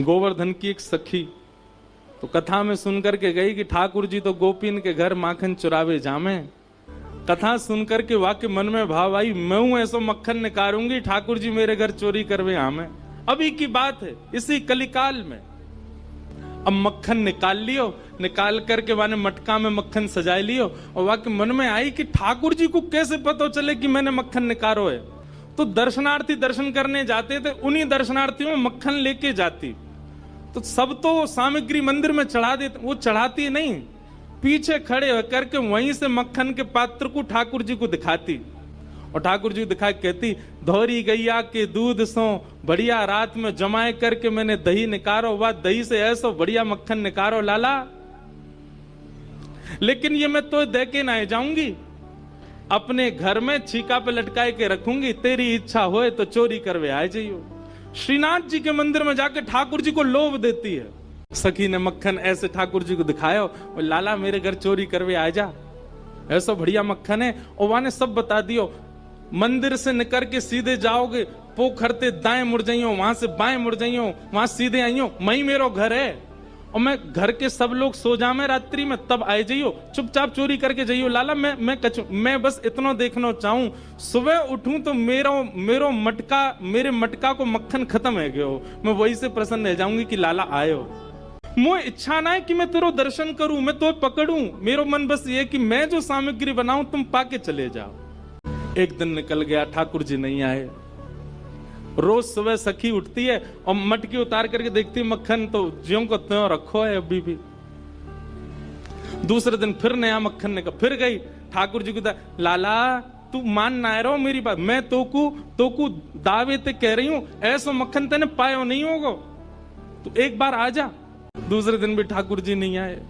गोवर्धन की एक सखी तो कथा में सुनकर के गई कि ठाकुर जी तो गोपीन के घर माखन चुरावे जामे। कथा सुनकर के वाक्य मन में भाव आई, मैं ऐसो मक्खन निकारूंगी ठाकुर जी मेरे घर चोरी करवे आमे। अभी की बात है, इसी कलिकाल में। अब मक्खन निकाल लियो, निकाल करके माने मटका में मक्खन सजाए लियो, और वाक्य मन में आई कि ठाकुर जी को कैसे पता चले कि मैंने मक्खन निकारो है। तो दर्शनार्थी दर्शन करने जाते थे, उन्हीं दर्शनार्थियों में मक्खन लेके जाती। तो सब तो सामग्री मंदिर में चढ़ा देते, वो चढ़ाती नहीं, पीछे खड़े होकर के वहीं से मक्खन के पात्र को ठाकुर जी को दिखाती, और ठाकुर जी दिखा कहती, धौरी गैया के दूध सो बढ़िया रात में जमाए करके मैंने दही निकारो, वह दही से ऐसा बढ़िया मक्खन निकारो लाला। लेकिन ये मैं तो दे के ना जाऊंगी, अपने घर में छीका पे लटकाए के रखूंगी, तेरी इच्छा होए तो चोरी करवे आ जाइयो। श्रीनाथ जी के मंदिर में जाके ठाकुर जी को लोभ देती है। सखी ने मक्खन ऐसे ठाकुर जी को दिखाया, और लाला मेरे घर चोरी करवे आ जा, ऐसा बढ़िया मक्खन है। और वहां ने सब बता दियो, मंदिर से निकल के सीधे जाओगे, पोखरते दाएं मुड़ जाइयो, वहां से बाएं मुड़ जाइयो, वहां सीधे आइयो, मई मेरो घर है, और मैं घर के सब लोग सो जामे रात्रि में, तब आए जाइयो, चुपचाप चोरी करके जाइयो लाला। मैं बस इतना देखना चाहूं, सुबह उठूं तो मेरे मटका को मक्खन खत्म है गयो, मैं वही से प्रसन्न रह जाऊंगी कि लाला आयो। मुझे इच्छा ना है कि मैं तेरो दर्शन करूं, मैं तो पकड़ूं, मेरो मन बस ये कि मैं जो सामग्री बनाऊं तुम पाके चले जाओ। एक दिन निकल गया, ठाकुर जी नहीं आए। रोज सुबह सखी उठती है और मटकी उतार करके देखती है मक्खन तो ज्यों को त्यों रखो है अभी भी। दूसरे दिन फिर नया मक्खन निकल, फिर गई ठाकुर जी को, लाला तू मान ना रहो मेरी बात, मैं तोकू दावे ते कह रही हूं, ऐसा मक्खन तेने पायो नहीं होगा, तो एक बार आ जा। दूसरे दिन भी ठाकुर जी नहीं आए,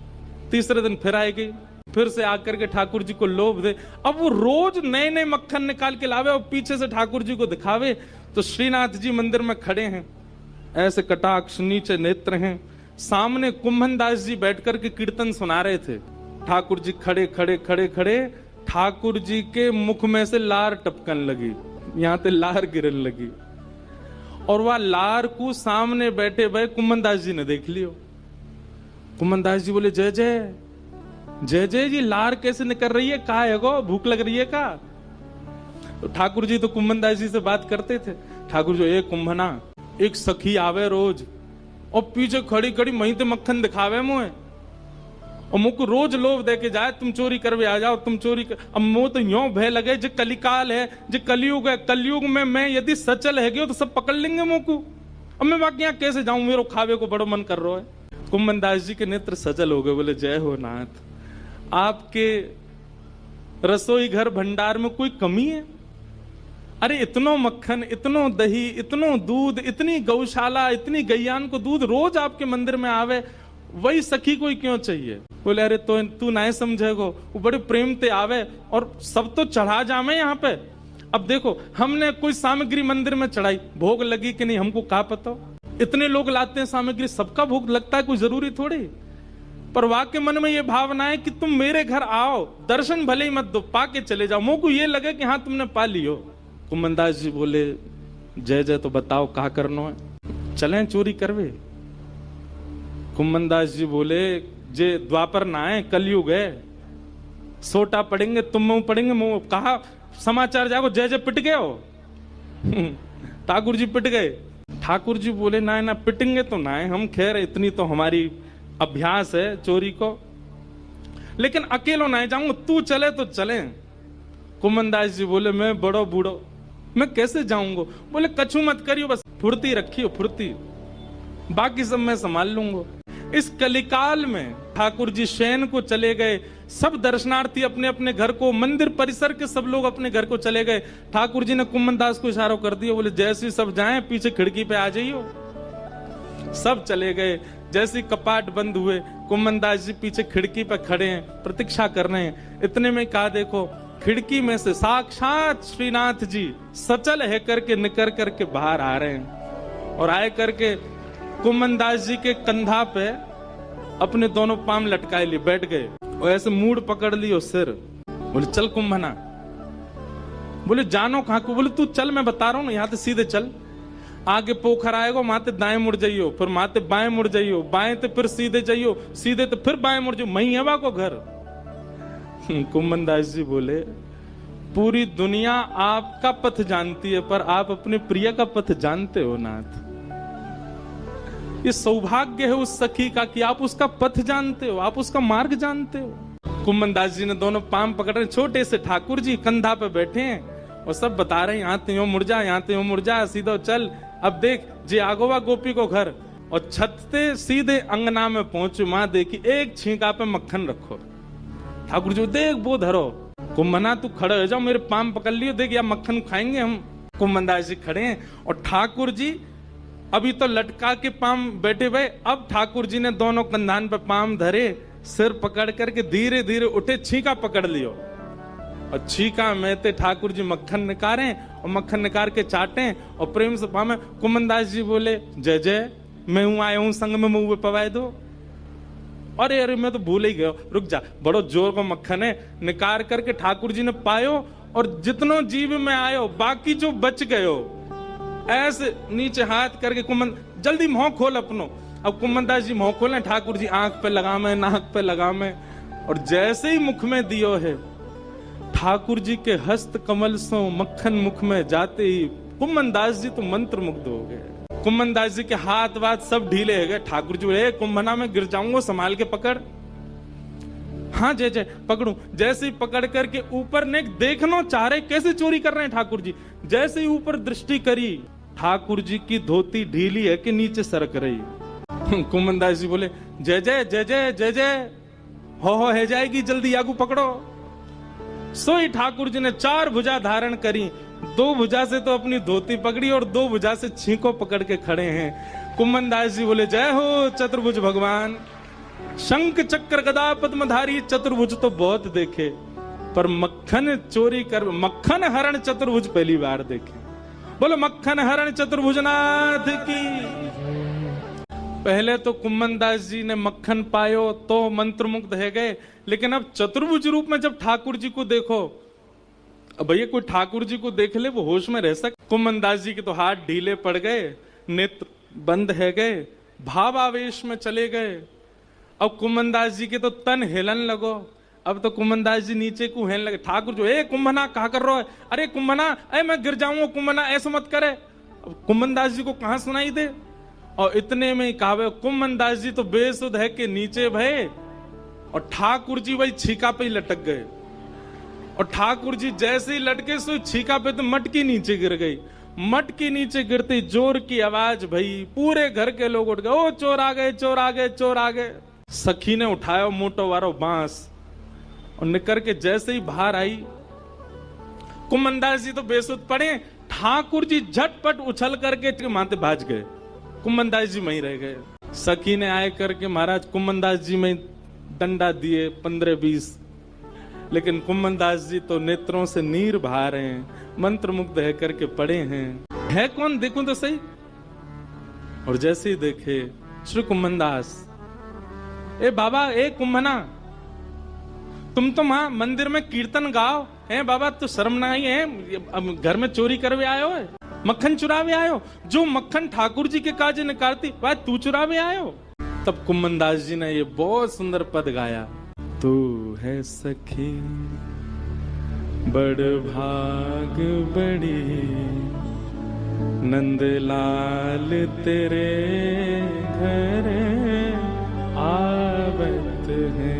तीसरे दिन फिर आए गई, फिर से आकर के ठाकुर जी को लोभ दे। अब वो रोज नए नए मक्खन निकाल के लावे और पीछे से ठाकुर जी को दिखावे। तो श्रीनाथ जी मंदिर में खड़े हैं, ऐसे कटाक्ष नीचे नेत्र हैं, सामने कुंभन दास जी बैठकर के कीर्तन सुना रहे थे। ठाकुर जी खड़े खड़े खड़े खड़े, ठाकुर जी के मुख में से लार टपकन लगी, यहां पे लार गिरन लगी, और वह लार को सामने बैठे भाई कुंभन दास जी ने देख लियो। कुंभन दास जी बोले, जय जय जय जय जी, लार कैसे निकल रही है, कहा है गो, भूख लग रही है का? तो ठाकुर जी तो कुंभन दास जी से बात करते थे। ठाकुर जी, एक कुंभना, एक सखी आवे रोज और पीछे खड़ी खड़ी मही ते मक्खन दिखावे मुझे, और मुझको रोज लोभ दे के जाए, तुम चोरी करवे आ जाओ, तुम चोरी कर। अब मुंह तो यो भय लगे, जो कलिकाल है, जो कलयुग है, कलयुग में मैं यदि सचल है गयो तो सब पकड़ लेंगे मुझको। अब मैं बाकी यहाँ कैसे जाऊं, मेरे खावे को बड़ो मन कर रहा है। कुंभन दास जी के नेत्र सचल हो गए, बोले, जय हो नाथ, आपके रसोई घर भंडार में कोई कमी है? अरे इतनो मक्खन, इतनो दही, इतनो दूध, इतनी गौशाला, इतनी गैयान को दूध रोज आपके मंदिर में आवे, वही सखी कोई क्यों चाहिए? बोले, अरे तो तू नहीं समझेगो, वो बड़े प्रेम ते आवे और सब तो चढ़ा जामे यहाँ पे। अब देखो, हमने कोई सामग्री मंदिर में चढ़ाई, भोग लगी कि नहीं हमको क्या पता, इतने लोग लाते हैं सामग्री, सबका भोग लगता है, कोई जरूरी थोड़ी। पर वाक्य मन में ये भावना है कि तुम मेरे घर आओ, दर्शन भले ही मत दो, पाके चले जाओ, मुझको ये लगे कि हाँ तुमने पा लियो। कुंभन दास जी बोले, जय जय, तो बताओ कहा करना है, चलें चोरी करवे? कुंभन दास जी बोले, जे द्वापर ना है, कलयुग है, सोटा पड़ेंगे, तुम मुंह पड़ेंगे, मुंह कहा समाचार जागो, जय जय पिट गए हो। ठाकुर जी पिट गए। ठाकुर जी बोले, ना पिटेंगे तो ना है हम, खैर इतनी तो हमारी अभ्यास है चोरी को, लेकिन अकेलो नहीं जाऊंगा, तू चले तो चले। कुंभन दास जी बोले, मैं बड़ो बूढ़ो, मैं कैसे जाऊंगा? बोले, कछु मत करियो, बस फुर्ती रखियो, फुर्ती, बाकी सब मैं संभाल लूंगा। इस कलिकाल में ठाकुर जी शयन को चले गए, सब दर्शनार्थी अपने अपने घर को, मंदिर परिसर के सब लोग अपने घर को चले गए। ठाकुर जी ने कुंभन दास को इशारा कर दिया, बोले, जैसे सब जाएं पीछे खिड़की पे आ जाइयो। सब चले गए। जैसे कपाट बंद हुए, कुंभन दास जी पीछे खिड़की पर खड़े हैं, प्रतीक्षा कर रहे हैं। इतने में कहा, देखो खिड़की में से साक्षात श्रीनाथ जी सचल है करके निकल करके बाहर आ रहे हैं, और आए करके कुंभन दास जी के कंधा पे अपने दोनों पांव लटकाए लिए बैठ गए, और ऐसे मूड पकड़ लियो सिर। बोले, चल कुंभना। बोले, जानो कहां को? बोले, तू चल, मैं बता रहा हूं ना, यहां से सीधे चल। आगे पोखर आएगा, माते दाएं मुड़ जाइयो, फिर माते बाएं मुड़ जाइयो, बाएं ते फिर सीधे जाइयो, सीधे तो फिर बाएं मुड़ जाइयो, मही हवा को घर। कुम्भन दास जी बोले, पूरी दुनिया आपका पथ जानती है, पर आप अपने प्रिय का पथ जानते हो नाथ। ये सौभाग्य है उस सखी का कि आप उसका पथ जानते हो, आप उसका मार्ग जानते हो। कुम्भन दास जी ने दोनों पाम पकड़ रहे, छोटे से ठाकुर जी कंधा पे बैठे हैं और सब बता रहे हैं, यहाँ ते मुड़ जा, यहाँ ते मुड़ जा, सीधा चल। अब देख जे आगोवा गोपी को घर, और छत से सीधे अंगना में पहुंचे, मां देखी एक छींका पे मक्खन रखो। ठाकुर जी देख वो धरो, कुम्भना तू खड़े हो जाओ, मेरे पाम पकड़ लियो, देख या मक्खन खाएंगे हम। कुम्भन दास जी खड़े हैं और ठाकुर जी अभी तो लटका के पाम बैठे हुए, अब ठाकुर जी ने दोनों कंधान पे पाम धरे, सिर पकड़ करके धीरे धीरे उठे, छींका पकड़ लियो और छींका में ते ठाकुर जी मक्खन निकारे और मक्खन निकाल के चाटे और प्रेम से पामे। कुम्भन दास जी बोले, जय जय, मैं हूं आया हूं संग में मुंह पवाए दो। अरे अरे मैं तो भूल ही गया, रुक जा, बड़ो जोर को मक्खन है। निकाल करके ठाकुर जी ने पायो और जितनो जीव में आयो, बाकी जो बच गयो, ऐसे नीचे हाथ करके कुम्भन जल्दी मुंह खोल अपनो। अब कुम्भन दास जी मुंह खोले, ठाकुर जी आंख पे लगा में, नाक पे लगा में, और जैसे ही मुख में दियो है, ठाकुर जी के हस्त कमल सो मक्खन मुख में जाते ही कुम्भन दास जी तो मंत्र मुग्ध हो गए। कुम्भन दास जी के हाथ वाथ सब ढीले हो गए। ठाकुर जी बोले, कुम्भना में गिर जाऊंगा, संभाल के पकड़। हाँ जय जय, पकड़ू। जैसे ही पकड़ करके ऊपर ने देखना चाह रहे कैसे चोरी कर रहे हैं ठाकुर जी, जैसे ही ऊपर दृष्टि करी, ठाकुर जी की धोती ढीली है कि नीचे सरक रही। कुम्भन दास जी बोले, जय जय जय जय जय जय, हो है जाएगी, जल्दी आगू पकड़ो। सोई ठाकुर जी ने 4 भुजा धारण करी, 2 भुजा से तो अपनी धोती पकड़ी और 2 भुजा से छींको पकड़ के खड़े हैं। कुम्भन दास जी बोले, जय हो चतुर्भुज भगवान। शंख चक्र गदा पद्मधारी चतुर्भुज तो बहुत देखे, पर मक्खन चोरी कर, मक्खन हरण चतुर्भुज पहली बार देखे। बोलो मक्खन हरण चतुर्भुजनाथ की। पहले तो कुम्भन दास जी ने मक्खन पायो तो मंत्रमुग्ध है गए, लेकिन अब चतुर्भुज रूप में जब ठाकुर जी को देखो, अब भैया कोई ठाकुर जी को देख ले वो होश में रह सकता। कुम्भन दास जी के तो हाथ ढीले पड़ गए, नेत्र बंद है गए, भाव आवेश में चले गए। अब कुम्भन दास जी के तो तन हिलन लगो। अब तो कुम्भन दास जी नीचे को हेलने लगे। ठाकुर जो, ए कुम्भना कहा कर रहा है, अरे कुम्भना, अरे मैं गिर जाऊंगा, कुम्भना ऐसा मत करे। अब कुम्भन दास जी को कहां सुनाई दे, और इतने में कहा कुम्भन दास जी तो बेसुध है के नीचे भये, और ठाकुर जी वही छीका पे ही लटक गए। और ठाकुर जी जैसे ही लटके सो छीका पे तो मटकी नीचे गिर गई। मटकी नीचे गिरते जोर की आवाज भई, पूरे घर के लोग उठ गए, ओ चोर आ गए, चोर आ गए, चोर आ गए। सखी ने उठाया मोटो वारो बांस और निकर के जैसे ही बाहर आई, कुम्भन दास जी तो बेसुध पड़े। ठाकुर जी झटपट उछल करके माथे भाज गए, कुम्भन दास जी वहीं रह गए। सखी ने आए करके महाराज कुम्भन दास जी में डंडा दिए 15-20, लेकिन कुम्भन दास जी तो नेत्रों से नीर बहा रहे हैं, मंत्र मुग्ध है करके पड़े हैं। है कौन देखूं तो सही। और जैसे ही देखे श्री कुम्भन दास, ए बाबा, ए कुम्भना, तुम तो वहां मंदिर में कीर्तन गाओ है बाबा, तो शर्म ना आई है, घर में चोरी करवे आयो है, मक्खन चुरावे आयो, जो मक्खन ठाकुर जी के काजे निकालती वह तू चुरावे आयो। तब कुम्भन दास जी ने ये बहुत सुंदर पद गाया, तू है सखी बड़ भाग बड़ी, नंदलाल तेरे घर आवत है।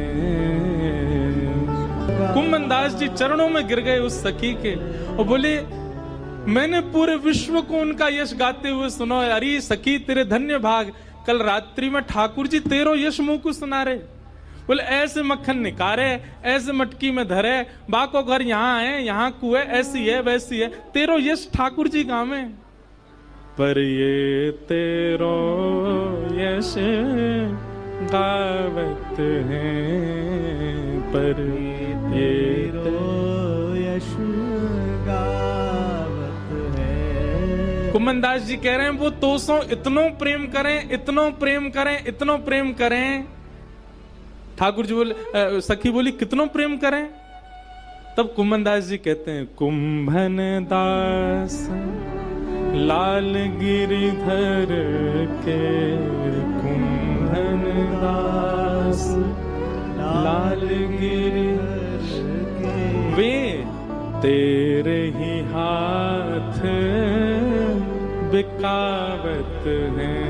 कुम्भन दास जी चरणों में गिर गए उस सखी के और बोले, मैंने पूरे विश्व को उनका यश गाते हुए सुनो। अरे सखी तेरे धन्य भाग, कल रात्रि में ठाकुर जी तेरो यश मुंह को सुना रहे। बोले ऐसे मक्खन निकारे, ऐसे मटकी में धरे, बाको घर यहाँ है, यहाँ कुएं, ऐसी है वैसी है, तेरो यश ठाकुर जी गावे। पर ये तेरो यश गावत है, पर ये तेरो यश गावत है। कुम्भन दास जी कह रहे हैं वो तोसो इतनो प्रेम करें, इतनो प्रेम करें, इतनो प्रेम करें। ठाकुर जी बोले, सखी बोली कितनो प्रेम करें। तब कुम्भन दास जी कहते हैं, कुम्भन दास लाल गिरिधर के कुंभन दास, लाल गिरिधर के वे तेरे ही हाथ बिकावत हैं,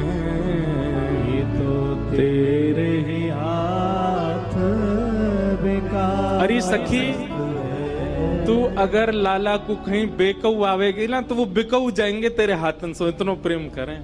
ये तो तेरे ही हाथ बिकावत। अरे सखी, तू अगर लाला को कहीं बेकऊ आवेगी ना तो वो बिकऊ जाएंगे तेरे हाथन से, इतना प्रेम करें।